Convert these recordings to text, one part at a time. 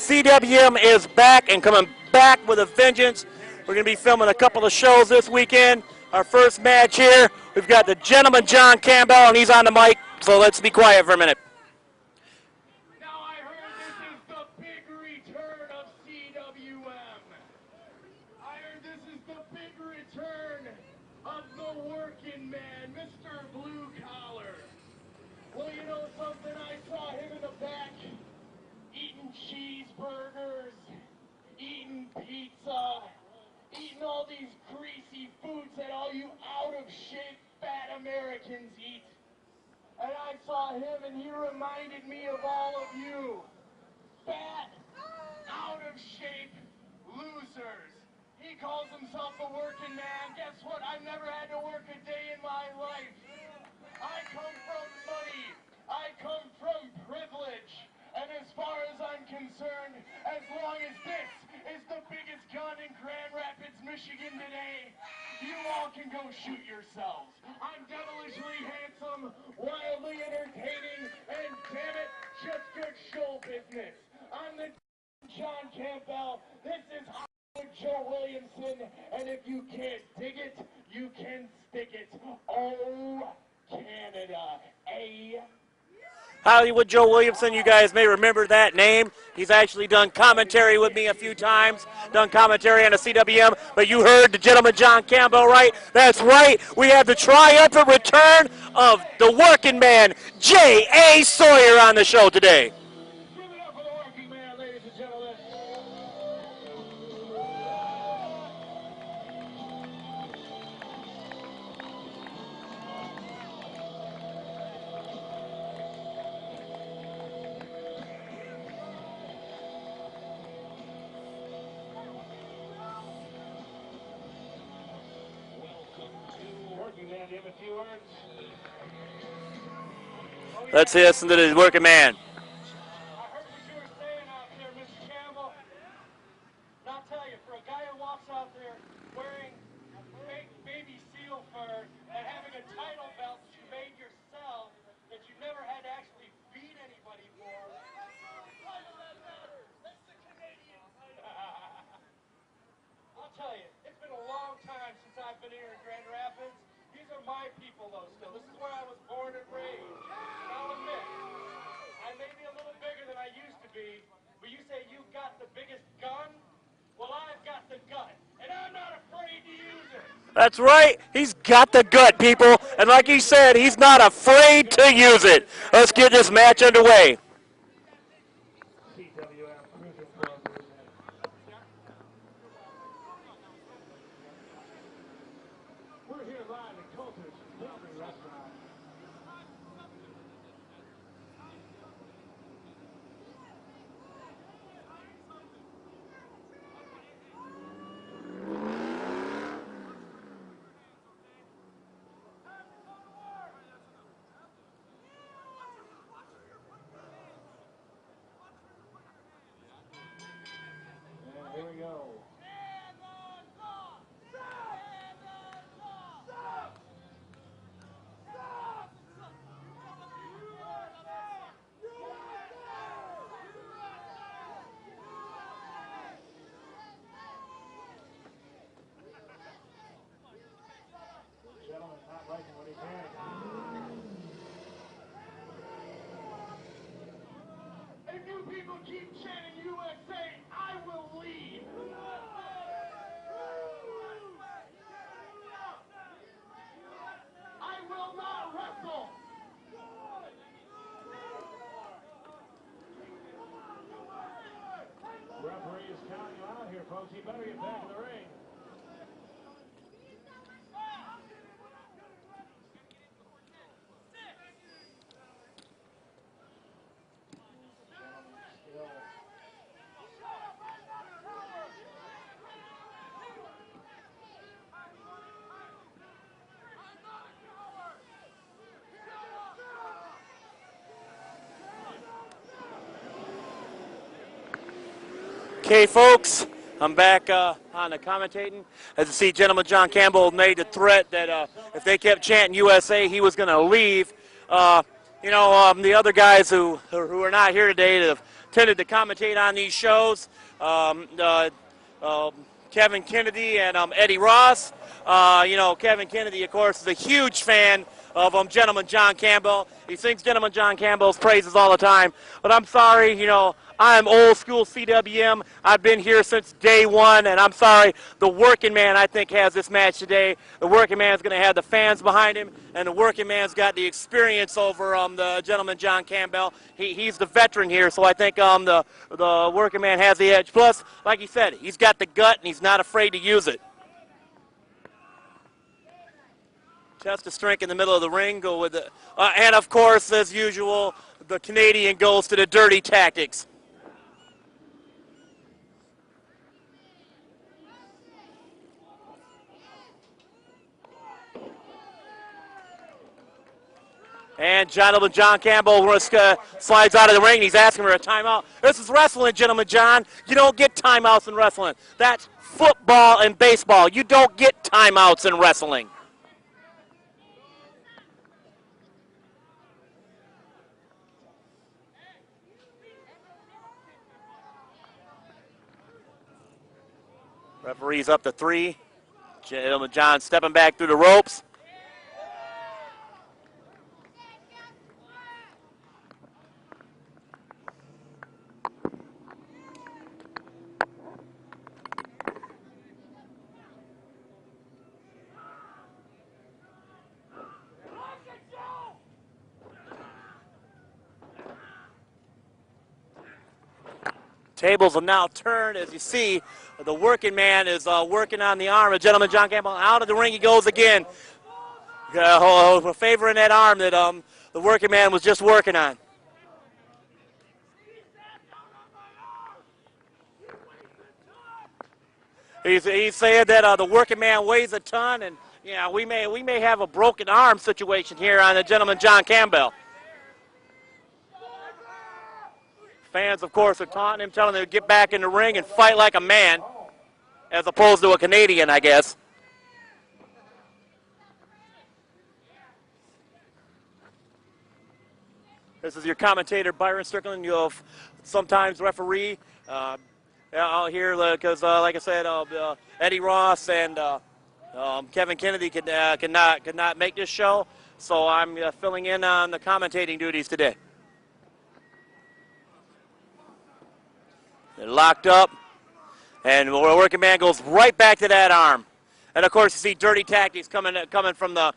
CWM is back and coming back with a vengeance. We're going to be filming a couple of shows this weekend. Our first match here, we've got the Gentleman John Campbell, and he's on the mic, so let's be quiet for a minute. Now I heard this is the big return of CWM. I heard this is the big return of the working man, Mr. Blue Collar. Well, you know something? I saw him in the back eating cheeseburgers, eating pizza, eating all these greasy foods that all you out-of-shape fat Americans eat. And I saw him and he reminded me of all of you. Fat, out-of-shape losers. He calls himself a working man. Guess what? I've never had to work a day in my life. I come from money. I come from privilege. And as far as I'm concerned, as long as this is the biggest gun in Grand Rapids, Michigan today, you all can go shoot yourselves. I'm devilishly handsome, wildly entertaining, and damn it, just good show business. I'm the John Campbell. This is Joe Williamson, and if you can't dig it, you can stick it. Oh, Canada, eh? Hollywood Joe Williamson, you guys may remember that name. He's actually done commentary with me a few times, done commentary on the CWM, but you heard the Gentleman John Campbell, right? That's right. We have the triumphant return of the working man, J.A. Sawyer, on the show today. Give it up for the working man, ladies and gentlemen. Let's listen to the working man. I heard what you were saying out there, Mr. Campbell. And I'll tell you, for a guy who walks out there wearing fake baby seal fur and having a title belt that you made yourself, that you never had to actually beat anybody for. That's the Canadian title. I'll tell you, it's been a long time since I've been here in Grand Rapids. These are my people, though, still. This is where I was born and raised. And I'll admit, I may be a little bigger than I used to be, but you say you've got the biggest gun? Well, I've got the gut, and I'm not afraid to use it. That's right. He's got the gut, people. And like he said, he's not afraid to use it. Let's get this match underway. We're here live at Coulter's Building Restaurant. And here we go. Gentleman's not liking what he's hearing. If you people keep chanting USA, I will leave. I will not wrestle. Referee is counting you out here, folks. You better get back in the ring. Okay, folks, I'm back on the commentating. As you see, Gentleman John Campbell made the threat that if they kept chanting USA, he was going to leave. The other guys who are not here today tended to commentate on these shows. Kevin Kennedy and Eddie Ross. Kevin Kennedy, of course, is a huge fan of Gentleman John Campbell. He sings Gentleman John Campbell's praises all the time. But I'm sorry, I'm old school CWM. I've been here since day one, and I'm sorry. The working man, I think, has this match today. The working man's going to have the fans behind him, and the working man's got the experience over the Gentleman John Campbell. He's the veteran here, so I think the working man has the edge. Plus, like he said, he's got the gut, and he's not afraid to use it. Test of strength in the middle of the ring. Go with it. And, of course, as usual, the Canadian goes to the dirty tactics. And Gentleman John Campbell slides out of the ring. He's asking for a timeout. This is wrestling, Gentleman John. You don't get timeouts in wrestling. That's football and baseball. You don't get timeouts in wrestling. Referee's up to 3. Gentleman John stepping back through the ropes. Tables will now turn. As you see, the working man is working on the arm of Gentleman John Campbell. Out of the ring he goes again, favoring that arm that the working man was just working on. He's saying that the working man weighs a ton, and we may have a broken arm situation here on the Gentleman John Campbell. Fans, of course, are taunting him, telling him to get back in the ring and fight like a man, as opposed to a Canadian, I guess. This is your commentator, Byron Strickland. You'll sometimes referee out here because, like I said, Eddie Ross and Kevin Kennedy could not make this show, so I'm filling in on the commentating duties today. They're locked up, and the working man goes right back to that arm. And, of course, you see dirty tactics coming from the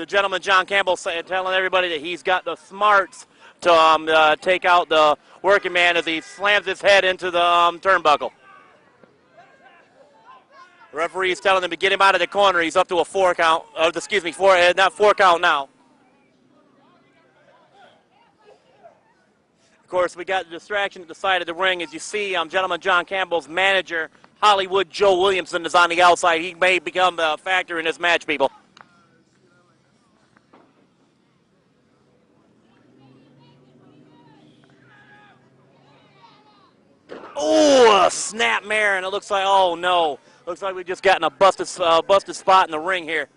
Gentleman John Campbell telling everybody that he's got the smarts to take out the working man as he slams his head into the turnbuckle. The referee's telling him to get him out of the corner. He's up to a 4 count. Not 4 count now. Of course, we got the distraction at the side of the ring. As you see, Gentleman John Campbell's manager, Hollywood Joe Williamson, is on the outside. He may become a factor in this match, people. Oh, a snapmare, and it looks like, oh no. Looks like we've just gotten a busted spot in the ring here.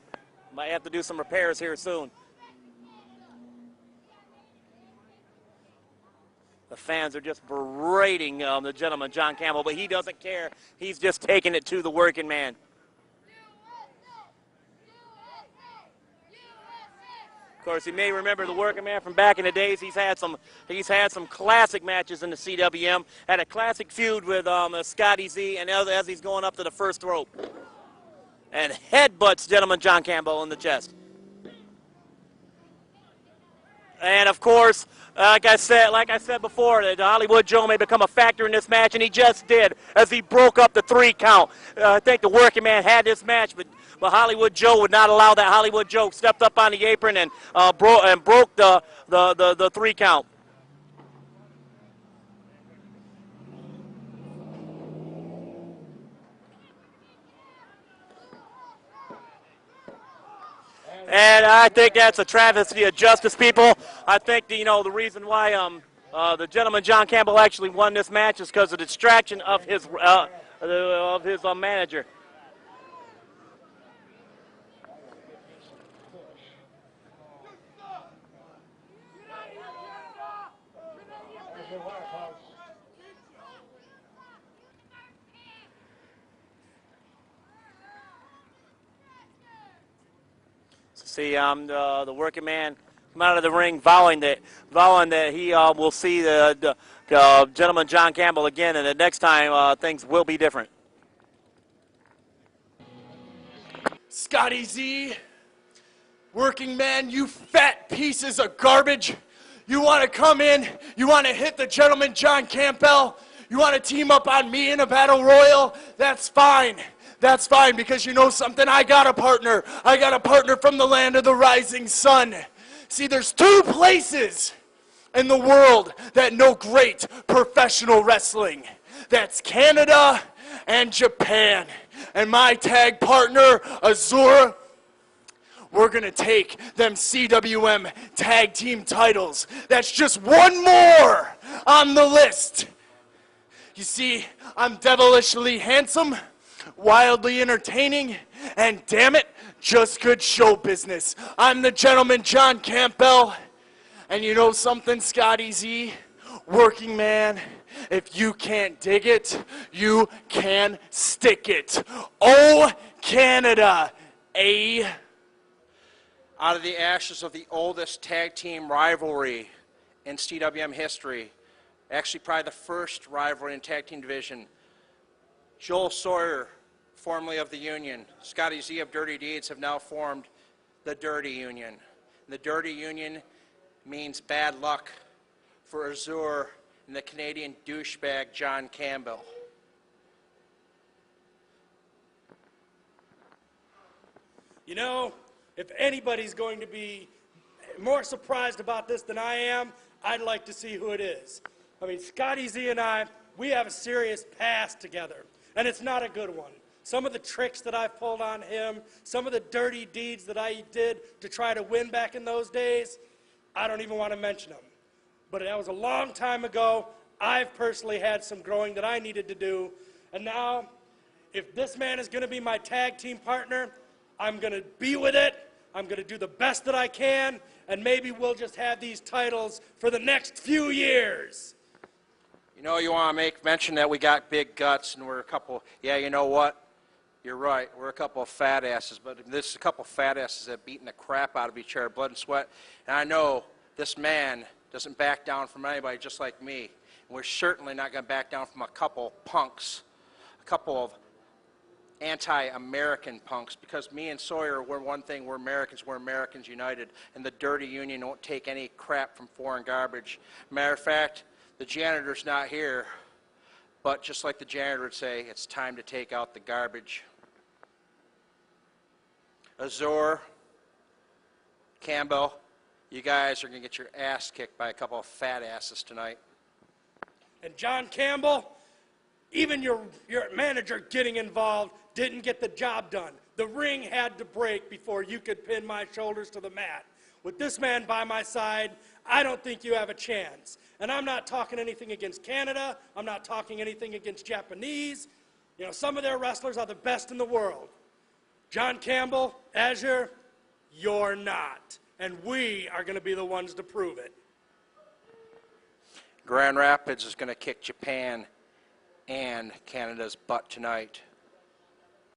Might have to do some repairs here soon. The fans are just berating the Gentleman John Campbell, but he doesn't care. He's just taking it to the working man. Of course, you may remember the working man from back in the days. He's had some classic matches in the CWM. Had a classic feud with Scotty Z, and as he's going up to the first rope, and headbutts Gentleman John Campbell in the chest. And of course, like I said before, that Hollywood Joe may become a factor in this match, and he just did as he broke up the 3 count. I think the working man had this match, but Hollywood Joe would not allow that. Hollywood Joe stepped up on the apron and broke the 3 count. And I think that's a travesty of justice, people. I think the reason why the Gentleman John Campbell actually won this match is because of the distraction of his manager. See, the working man come out of the ring vowing that he will see the Gentleman John Campbell again, and the next time things will be different. Scotty Z, working man, you fat pieces of garbage. You want to come in, you want to hit the Gentleman John Campbell, you want to team up on me in a battle royal, that's fine. That's fine, because you know something, I got a partner. I got a partner from the land of the rising sun. See, there's two places in the world that know great professional wrestling. That's Canada and Japan. And my tag partner, Azura, we're going to take them CWM tag team titles. That's just one more on the list. You see, I'm devilishly handsome, wildly entertaining, and damn it, just good show business. I'm the Gentleman John Campbell, and you know something, Scotty Z? Working man, if you can't dig it, you can stick it. Oh, Canada, eh? Out of the ashes of the oldest tag team rivalry in CWM history, actually probably the first rivalry in tag team division, Joel Sawyer, formerly of the Union, Scotty Z of Dirty Deeds, have now formed the Dirty Union. The Dirty Union means bad luck for Azure and the Canadian douchebag John Campbell. You know, if anybody's going to be more surprised about this than I am, I'd like to see who it is. I mean, Scotty Z and I, we have a serious past together, and it's not a good one. Some of the tricks that I've pulled on him, some of the dirty deeds that I did to try to win back in those days, I don't even want to mention them. But that was a long time ago. I've personally had some growing that I needed to do, and now, if this man is going to be my tag team partner, I'm going to be with it. I'm going to do the best that I can, and maybe we'll just have these titles for the next few years. You know, you want to make mention that we got big guts and we're a couple, yeah, you know what? You're right, we're a couple of fat asses, but this is a couple of fat asses that have beaten the crap out of each other, blood and sweat. And I know this man doesn't back down from anybody just like me. And we're certainly not going to back down from a couple punks, a couple of anti-American punks, because me and Sawyer, we're one thing, we're Americans united, and the Dirty Union won't take any crap from foreign garbage. Matter of fact, the janitor's not here, but just like the janitor would say, it's time to take out the garbage. Azure, Campbell, you guys are going to get your ass kicked by a couple of fat asses tonight. And John Campbell, even your manager getting involved didn't get the job done. The ring had to break before you could pin my shoulders to the mat. With this man by my side, I don't think you have a chance. And I'm not talking anything against Canada. I'm not talking anything against Japanese. You know, some of their wrestlers are the best in the world. John Campbell, Azure, you're not. And we are going to be the ones to prove it. Grand Rapids is going to kick Japan and Canada's butt tonight.